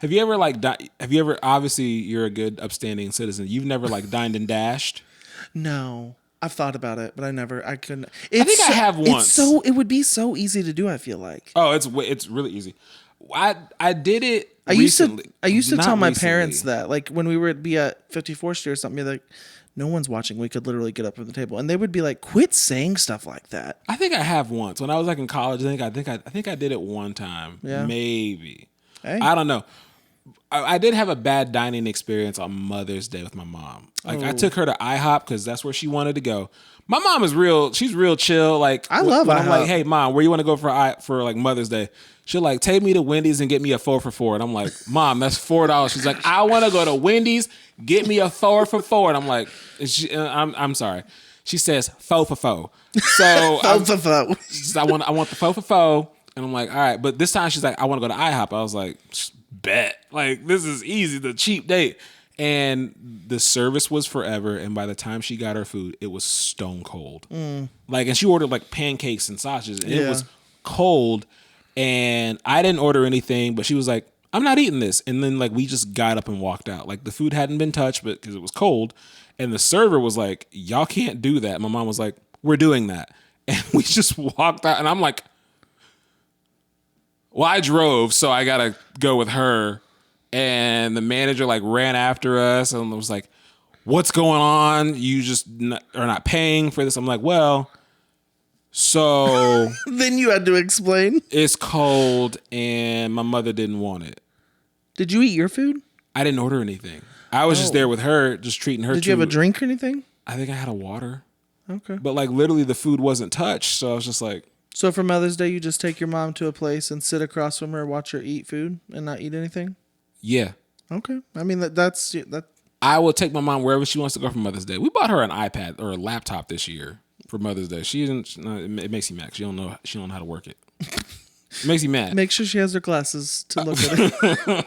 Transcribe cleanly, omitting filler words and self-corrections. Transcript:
Have you ever like have you ever, obviously you're a good upstanding citizen. You've never like dined and dashed? No. I've thought about it, but I couldn't. I think I have once. It would be so easy to do, I feel like. Oh, it's really easy. I did it I recently. used to Not tell my recently. parents that, like, when we would be at 54th Street or something, be like, no one's watching. We could literally get up from the table, and they would be like, "Quit saying stuff like that." I think I have once when I was like in college. I think I did it one time. Yeah. Maybe. Hey. I don't know. I did have a bad dining experience on Mother's Day with my mom. Like I took her to IHOP because that's where she wanted to go. My mom is real. She's real chill. Like I love when I'm IHOP. like, hey mom, where you want to go for like Mother's Day? She'll like take me to Wendy's and get me a 4 for $4. And I'm like, Mom, that's $4. She's like, I want to go to Wendy's, get me a 4 for $4. And I'm like, I'm sorry. She says 4 for $4. So I want the 4 for $4. And I'm like, all right. But this time she's like, I want to go to IHOP. I was like, bet. Like, this is easy, the cheap date. And the service was forever. And by the time she got her food, it was stone cold. Like, and she ordered like pancakes and sausages. And it was cold. And I didn't order anything, but she was like, I'm not eating this. And then like we just got up and walked out. Like the food hadn't been touched, but because it was cold. And the server was like, y'all can't do that. My mom was like, we're doing that. And we just walked out. And I'm like, well, I drove, so I got to go with her. And the manager like ran after us and was like, what's going on? You just are not paying for this. I'm like, well, so Then you had to explain. it's cold and my mother didn't want it. Did you eat your food? I didn't order anything. I was just there with her, just treating her. Did you have a drink or anything? I think I had a water. Okay. But like literally the food wasn't touched. So I was just like, So for Mother's Day, you just take your mom to a place and sit across from her, watch her eat food, and not eat anything? yeah. Okay. I mean, that's that. I will take my mom wherever she wants to go for Mother's Day. We bought her an iPad or a laptop this year for Mother's Day. She didn't. It makes you mad. She don't know how to work it. It makes you mad. Make sure she has her glasses to look at it.